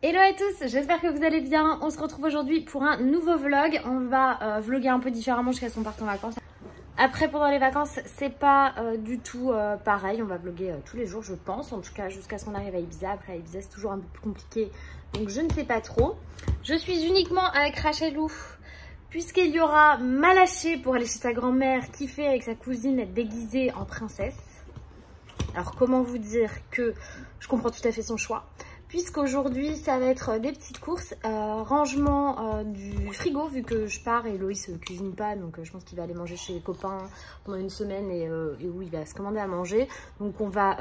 Hello à tous, j'espère que vous allez bien. On se retrouve aujourd'hui pour un nouveau vlog. On va vlogger un peu différemment jusqu'à ce qu'on parte en vacances. Après, pendant les vacances, c'est pas du tout pareil. On va vlogger tous les jours, je pense. En tout cas, jusqu'à ce qu'on arrive à Ibiza. Après, à Ibiza, c'est toujours un peu plus compliqué. Donc, je ne sais pas trop. Je suis uniquement avec Rachelou, puisqu'il y aura Malaché pour aller chez sa grand-mère, qui fait avec sa cousine être déguisée en princesse. Alors, comment vous dire que je comprends tout à fait son choix, puisqu'aujourd'hui ça va être des petites courses, rangement du frigo vu que je pars et Loïs ne cuisine pas, donc je pense qu'il va aller manger chez les copains pendant une semaine et où il va se commander à manger. Donc on va,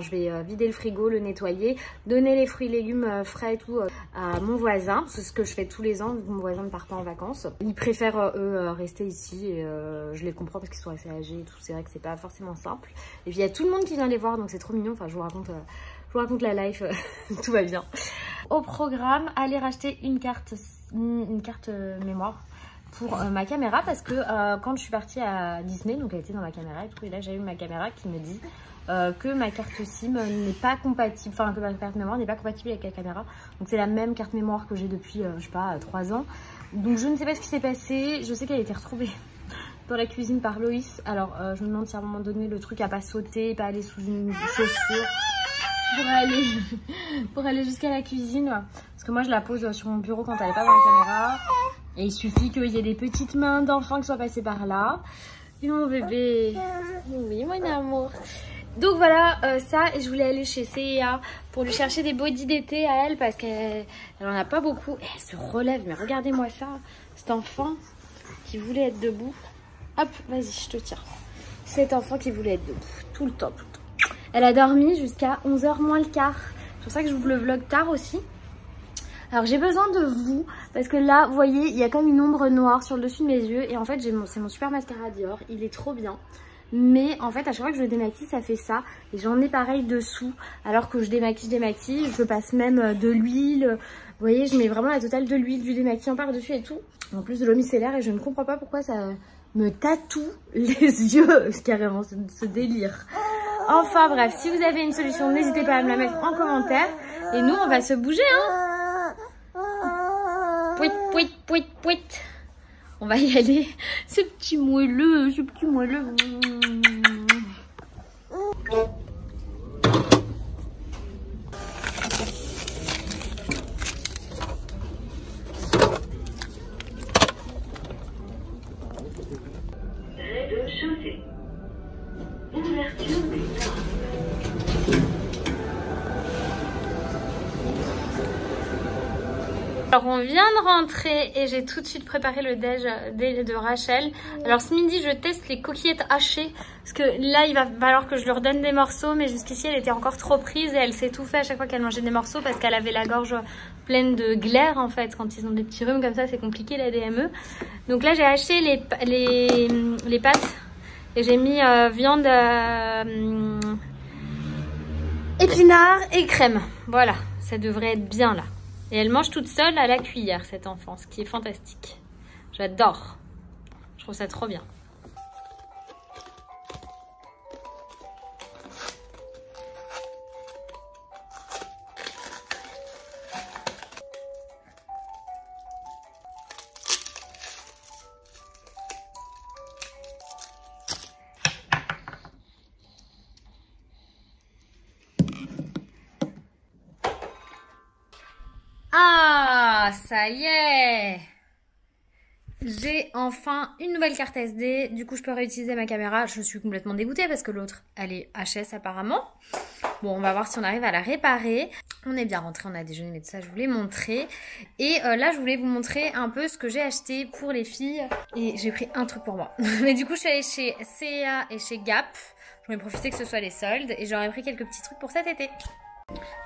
je vais vider le frigo, le nettoyer, donner les fruits et légumes frais et tout à mon voisin. C'est ce que je fais tous les ans vu que mon voisin ne part pas en vacances. Ils préfèrent eux rester ici et je les comprends parce qu'ils sont assez âgés et tout. C'est vrai que c'est pas forcément simple. Et puis il y a tout le monde qui vient les voir, donc c'est trop mignon. Enfin, je vous raconte la life, tout va bien. Au programme, aller racheter une carte mémoire pour ma caméra parce que quand je suis partie à Disney, donc elle était dans ma caméra et tout, et là j'ai eu ma caméra qui me dit que ma carte SIM n'est pas compatible, enfin que ma carte mémoire n'est pas compatible avec la caméra. Donc c'est la même carte mémoire que j'ai depuis, je sais pas, 3 ans. Donc je ne sais pas ce qui s'est passé, je sais qu'elle a été retrouvée dans la cuisine par Loïs. Alors je me demande si à un moment donné le truc a pas sauté, pas allé sous une chaussure pour aller jusqu'à la cuisine, parce que moi je la pose sur mon bureau quand elle n'est pas dans la caméra et il suffit qu'il y ait des petites mains d'enfants qui soient passées par là. Et mon bébé, oui mon amour. Donc voilà, ça, et je voulais aller chez C&A pour lui chercher des bodys d'été à elle parce qu'elle en a pas beaucoup et elle se relève. Mais regardez-moi ça, cet enfant qui voulait être debout, hop, vas-y je te tiens, cet enfant qui voulait être debout tout le temps. Elle a dormi jusqu'à 11h moins le quart. C'est pour ça que je vous le vlog tard aussi. Alors j'ai besoin de vous, parce que là, vous voyez, il y a comme une ombre noire sur le dessus de mes yeux. Et en fait, c'est mon super mascara Dior. Il est trop bien. Mais en fait, à chaque fois que je le démaquille, ça fait ça. Et j'en ai pareil dessous. Alors que je démaquille. Je passe même de l'huile. Vous voyez, je mets vraiment la totale de l'huile, du démaquillant par-dessus et tout. En plus de l'eau micellaire. Et je ne comprends pas pourquoi ça me tatoue les yeux. Carrément, ce délire. Enfin bref, si vous avez une solution, n'hésitez pas à me la mettre en commentaire. Et nous, on va se bouger, hein. Pouit, pouit, pouit, pouit. On va y aller. Ce petit moelleux, ce petit moelleux. Rez-de-chaussée. Ouverture des portes. Alors on vient de rentrer et j'ai tout de suite préparé le déj de Rachel. Alors ce midi je teste les coquillettes hachées parce que là il va falloir que je lui redonne des morceaux, mais jusqu'ici elle était encore trop prise et elle s'étouffait à chaque fois qu'elle mangeait des morceaux parce qu'elle avait la gorge pleine de glaire en fait. Quand ils ont des petits rhumes comme ça, c'est compliqué la DME. Donc là j'ai haché les pâtes et j'ai mis viande, épinards et crème. Voilà, ça devrait être bien là. Et elle mange toute seule à la cuillère, cette enfant, ce qui est fantastique. J'adore. Je trouve ça trop bien. Ah, ça y est! J'ai enfin une nouvelle carte SD. Du coup, je peux réutiliser ma caméra. Je suis complètement dégoûtée parce que l'autre, elle est HS apparemment. Bon, on va voir si on arrive à la réparer. On est bien rentré, on a déjeuné, mais tout ça, je voulais montrer. Et là, je voulais vous montrer un peu ce que j'ai acheté pour les filles. Et j'ai pris un truc pour moi. Mais du coup, je suis allée chez C&A et chez Gap. Je vais profiter que ce soit les soldes. Et j'aurais pris quelques petits trucs pour cet été.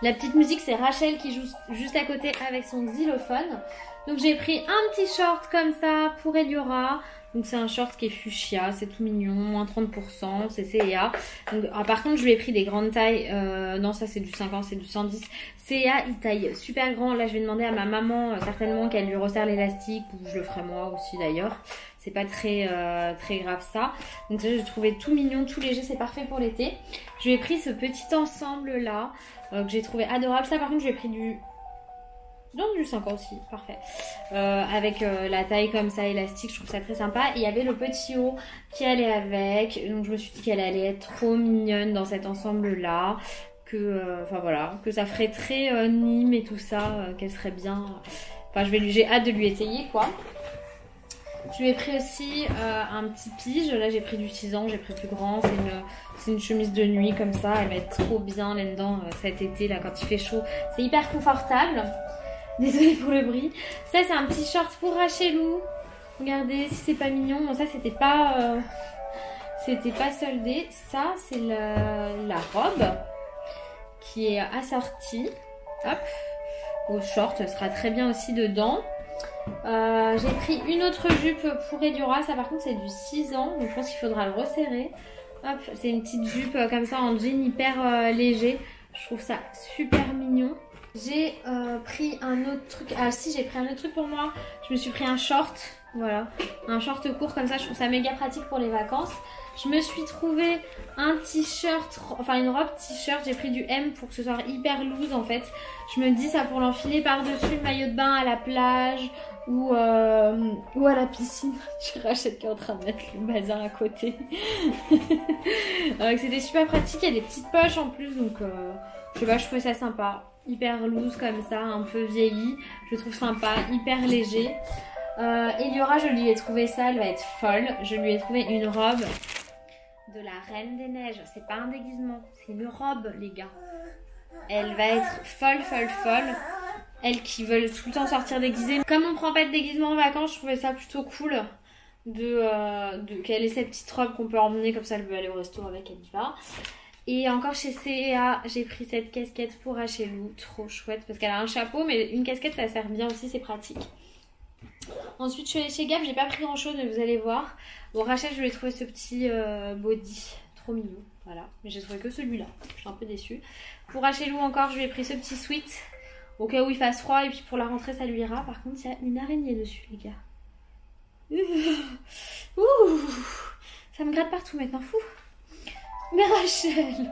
La petite musique, c'est Rachel qui joue juste à côté avec son xylophone. Donc j'ai pris un petit short comme ça pour Eliora. Donc c'est un short qui est fuchsia, c'est tout mignon, moins 30%, c'est C&A. Donc, par contre je lui ai pris des grandes tailles, non ça c'est du 50, c'est du 110. C&A il taille super grand, là je vais demander à ma maman certainement qu'elle lui resserre l'élastique, ou je le ferai moi aussi d'ailleurs. C'est pas très grave ça. Donc ça j'ai trouvé tout mignon, tout léger, c'est parfait pour l'été. Je lui ai pris ce petit ensemble là, que j'ai trouvé adorable. Ça par contre je lui ai pris du Donc du 5 ans aussi, parfait. Avec la taille comme ça, élastique, je trouve ça très sympa. Et il y avait le petit haut qui allait avec. Donc je me suis dit qu'elle allait être trop mignonne dans cet ensemble-là. Enfin voilà, que ça ferait très Nîmes et tout ça, qu'elle serait bien. Enfin j'ai hâte de lui essayer quoi. Je lui ai pris aussi un petit pige. Là j'ai pris du 6 ans, j'ai pris plus grand. C'est une chemise de nuit comme ça. Elle va être trop bien là-dedans cet été là quand il fait chaud. C'est hyper confortable. Désolée pour le bruit. Ça c'est un petit short pour Rachelou. Regardez si c'est pas mignon. Bon, ça c'était pas soldé. Ça c'est la robe qui est assortie. Hop. Au short, ça sera très bien aussi dedans. J'ai pris une autre jupe pour Eliora. Ça par contre c'est du 6 ans. Donc je pense qu'il faudra le resserrer. Hop. C'est une petite jupe comme ça en jean hyper léger. Je trouve ça super mignon. J'ai pris un autre truc. Ah si, j'ai pris un autre truc pour moi. Je me suis pris un short. Voilà. Un short court comme ça. Je trouve ça méga pratique pour les vacances. Je me suis trouvé un t-shirt. Enfin une robe t-shirt. J'ai pris du M pour que ce soit hyper loose en fait. Je me dis ça pour l'enfiler par-dessus le maillot de bain à la plage. Ou à la piscine. Je Rachel qui est en train de mettre le bazar à côté. C'était super pratique. Il y a des petites poches en plus. Donc je sais pas, je trouvais ça sympa. Hyper loose comme ça, un peu vieilli. Je trouve sympa, hyper léger. Eliora, je lui ai trouvé ça, elle va être folle. Je lui ai trouvé une robe de la Reine des Neiges. C'est pas un déguisement, c'est une robe les gars. Elle va être folle, folle, folle. Elles qui veulent tout le temps sortir déguisées. Comme on prend pas de déguisement en vacances, je trouvais ça plutôt cool qu'elle ait cette petite robe qu'on peut emmener comme ça, elle veut aller au resto avec, elle y va. Et encore chez C&A, j'ai pris cette casquette pour Rachelou, trop chouette parce qu'elle a un chapeau, mais une casquette ça sert bien aussi, c'est pratique. Ensuite je suis allée chez Gap, j'ai pas pris grand chose mais vous allez voir. Bon Rachel je lui ai trouvé ce petit body, trop mignon, voilà. Mais j'ai trouvé que celui-là, je suis un peu déçue. Pour Rachelou encore je lui ai pris ce petit sweat, au cas où il fasse froid et puis pour la rentrée ça lui ira. Par contre il y a une araignée dessus les gars. Ouh, ça me gratte partout maintenant, fou. Mais Rachel,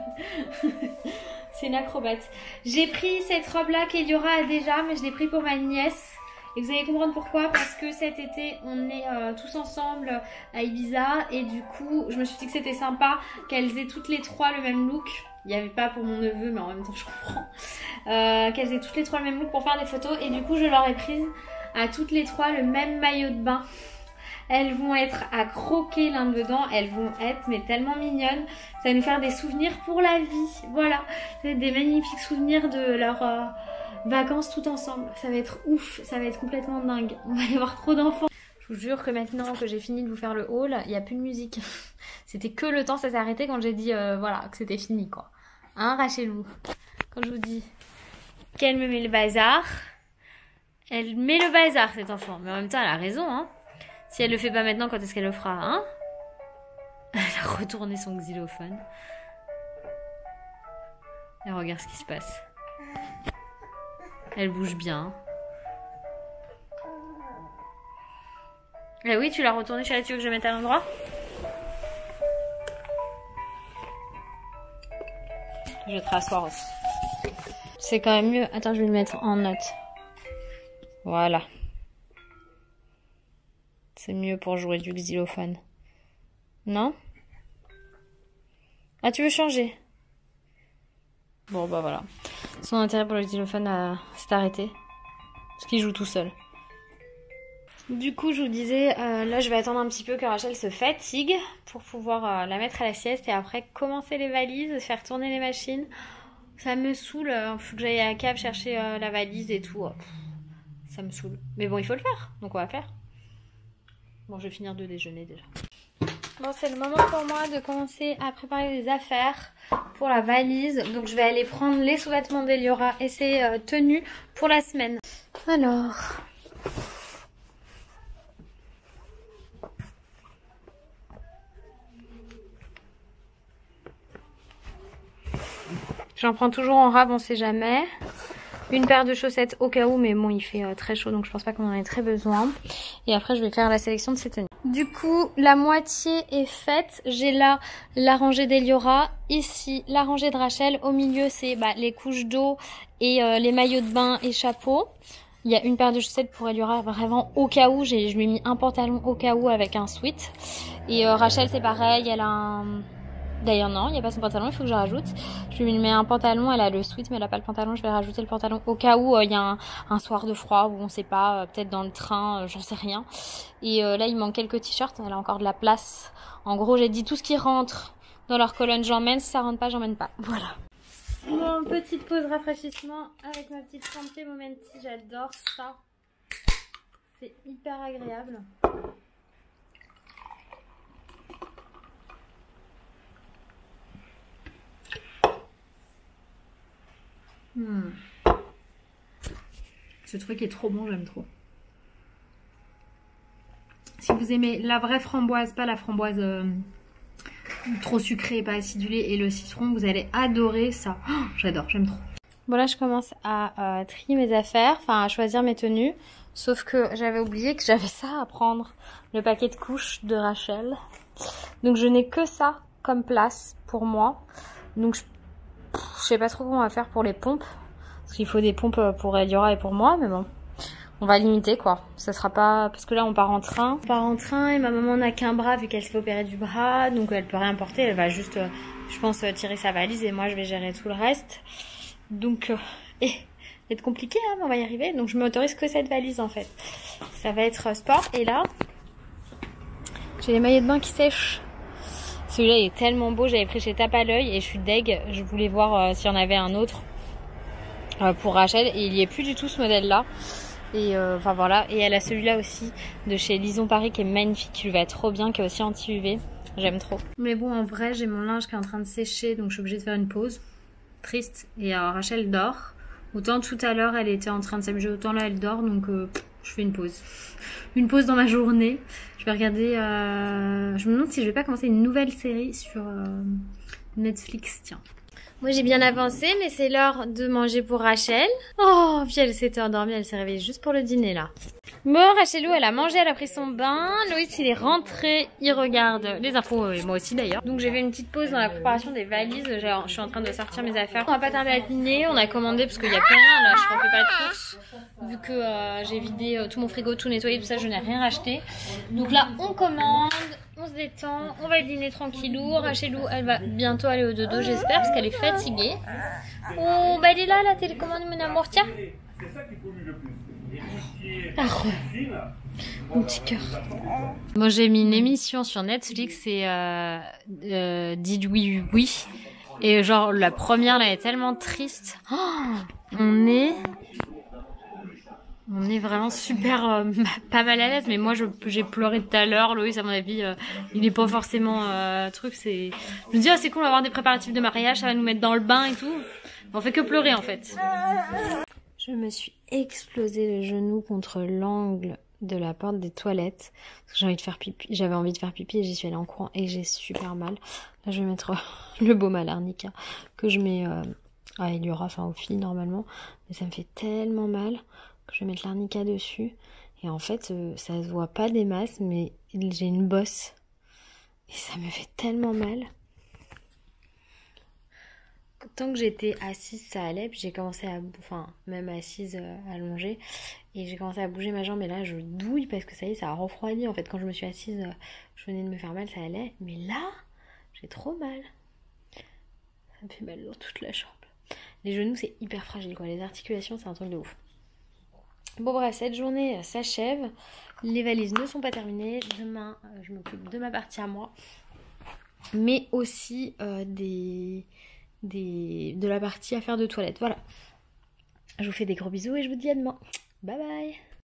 c'est une acrobate. J'ai pris cette robe-là qu'Eliora a déjà, mais je l'ai pris pour ma nièce. Et vous allez comprendre pourquoi, parce que cet été, on est tous ensemble à Ibiza. Et du coup, je me suis dit que c'était sympa qu'elles aient toutes les trois le même look. Il n'y avait pas pour mon neveu, mais en même temps, je comprends. Qu'elles aient toutes les trois le même look pour faire des photos. Et du coup, je leur ai pris à toutes les trois le même maillot de bain. Elles vont être à croquer l'un dedans. Elles vont être mais tellement mignonnes. Ça va nous faire des souvenirs pour la vie. Voilà. C'est des magnifiques souvenirs de leurs vacances tout ensemble. Ça va être ouf. Ça va être complètement dingue. On va y avoir trop d'enfants. Je vous jure que maintenant que j'ai fini de vous faire le haul, il n'y a plus de musique. C'était que le temps, ça s'est arrêté quand j'ai dit voilà, que c'était fini quoi. Hein Rachelou? Quand je vous dis qu'elle me met le bazar, elle met le bazar cet enfant. Mais en même temps elle a raison hein. Si elle le fait pas maintenant, quand est-ce qu'elle le fera, hein? Elle a retourné son xylophone. Et regarde ce qui se passe. Elle bouge bien. Eh oui, tu l'as retourné, chérie, tu veux que je mette à l'endroit? Je vais te rasseoir aussi. C'est quand même mieux. Attends, je vais le mettre en note. Voilà. C'est mieux pour jouer du xylophone. Non? Ah, tu veux changer? Bon, bah voilà. Son intérêt pour le xylophone s'est arrêté. Parce qu'il joue tout seul. Du coup, je vous disais, là, je vais attendre un petit peu que Rachel se fatigue pour pouvoir la mettre à la sieste et après commencer les valises, faire tourner les machines. Ça me saoule. Faut que j'aille à Cap chercher la valise et tout. Ça me saoule. Mais bon, il faut le faire. Donc, on va faire. Bon, je vais finir de déjeuner déjà. Bon, c'est le moment pour moi de commencer à préparer les affaires pour la valise. Donc, je vais aller prendre les sous-vêtements d'Eliora et ses tenues pour la semaine. Alors... J'en prends toujours en rab, on sait jamais. Une paire de chaussettes au cas où, mais bon, il fait très chaud, donc je pense pas qu'on en ait très besoin. Et après, je vais faire la sélection de ces tenues. Du coup, la moitié est faite. J'ai là la rangée d'Eliora, ici la rangée de Rachel. Au milieu, c'est les couches d'eau et les maillots de bain et chapeaux. Il y a une paire de chaussettes pour Eliora vraiment au cas où. Je lui ai mis un pantalon au cas où avec un sweat. Et Rachel c'est pareil, elle a un... D'ailleurs non, il n'y a pas son pantalon, il faut que je rajoute. Je lui mets un pantalon, elle a le sweat mais elle a pas le pantalon. Je vais rajouter le pantalon au cas où il y a un soir de froid où on sait pas, peut-être dans le train, j'en sais rien. Et là il manque quelques t-shirts, elle a encore de la place. En gros j'ai dit tout ce qui rentre dans leur colonne j'emmène, si ça rentre pas j'emmène pas. Voilà. Bon, petite pause rafraîchissement avec ma petite santé Momenti, j'adore ça. C'est hyper agréable. Ce truc est trop bon, j'aime trop. Si vous aimez la vraie framboise, pas la framboise trop sucrée, pas acidulée, et le citron, vous allez adorer ça. Oh, j'adore, j'aime trop. Bon là je commence à trier mes affaires, enfin à choisir mes tenues. Sauf que j'avais oublié que j'avais ça à prendre, le paquet de couches de Rachel. Donc je n'ai que ça comme place pour moi. Donc je sais pas trop comment on va faire pour les pompes. Parce qu'il faut des pompes pour Eliora et pour moi, mais bon. On va limiter quoi. Ça sera pas... Parce que là on part en train. On part en train et ma maman n'a qu'un bras vu qu'elle s'est fait opérer du bras. Donc elle peut rien porter. Elle va juste, je pense, tirer sa valise et moi je vais gérer tout le reste. Donc, être compliqué, hein, mais on va y arriver. Donc je m'autorise que cette valise en fait. Ça va être sport. Et là, j'ai les maillots de bain qui sèchent. Celui-là il est tellement beau. J'avais pris chez Tape à l'œil et je suis deg. Je voulais voir s'il y en avait un autre pour Rachel. Et il n'y est plus du tout ce modèle-là. Et enfin voilà. Et elle a celui-là aussi de chez Lison Paris qui est magnifique. Qui lui va trop bien. Qui est aussi anti-UV. J'aime trop. Mais bon, en vrai, j'ai mon linge qui est en train de sécher. Donc je suis obligée de faire une pause. Triste. Et Rachel dort. Autant tout à l'heure elle était en train de s'amuser, autant là elle dort, donc je fais une pause. Une pause dans ma journée. Je vais regarder, je me demande si je vais pas commencer une nouvelle série sur Netflix, tiens. Moi j'ai bien avancé, mais c'est l'heure de manger pour Rachel. Oh, puis elle s'était endormie, elle s'est réveillée juste pour le dîner là. Bon, Rachelou, elle a mangé, elle a pris son bain. Loïs, il est rentré, il regarde les infos, et moi aussi d'ailleurs. Donc j'ai fait une petite pause dans la préparation des valises. Je suis en train de sortir mes affaires. On va pas tarder à dîner, on a commandé parce qu'il n'y a plus rien. Là, je refais pas de courses. Vu que j'ai vidé tout mon frigo, tout nettoyé, tout ça, je n'ai rien racheté. Donc là, on commande, on se détend, on va dîner tranquillou. Rachelou, elle va bientôt aller au dodo, j'espère, parce qu'elle est fatiguée. Oh, bah elle est là, la télécommande, mon amour, tiens. C'est ça qui pollue le plus. Ah, mon petit cœur. Bon, j'ai mis une émission sur Netflix et Did We Oui. Et genre la première là est tellement triste. Oh, on est vraiment super pas mal à l'aise, mais moi j'ai pleuré tout à l'heure. Loïs à mon avis il est pas forcément truc. C'est, je me dis oh, c'est cool, on va avoir des préparatifs de mariage, ça va nous mettre dans le bain et tout. On fait que pleurer en fait. Je me suis explosé le genou contre l'angle de la porte des toilettes. Parce que j'ai envie de faire pipi. J'avais envie de faire pipi et j'y suis allée en courant et j'ai super mal. Là, je vais mettre le baume à l'arnica que je mets à Eliora, enfin aux filles normalement. Mais ça me fait tellement mal que je vais mettre l'arnica dessus. Et en fait, ça se voit pas des masses, mais j'ai une bosse. Et ça me fait tellement mal. Tant que j'étais assise, ça allait, puis j'ai commencé à, enfin, même assise, allongée, et j'ai commencé à bouger ma jambe, et là, je douille, parce que ça y est, ça a refroidi, en fait, quand je me suis assise, je venais de me faire mal, ça allait, mais là, j'ai trop mal. Ça me fait mal dans toute la jambe. Les genoux, c'est hyper fragile, quoi, les articulations, c'est un truc de ouf. Bon, bref, cette journée s'achève, les valises ne sont pas terminées, demain, je m'occupe de ma partie à moi, mais aussi de la partie à faire de toilette. Voilà. Je vous fais des gros bisous et je vous dis à demain. Bye bye.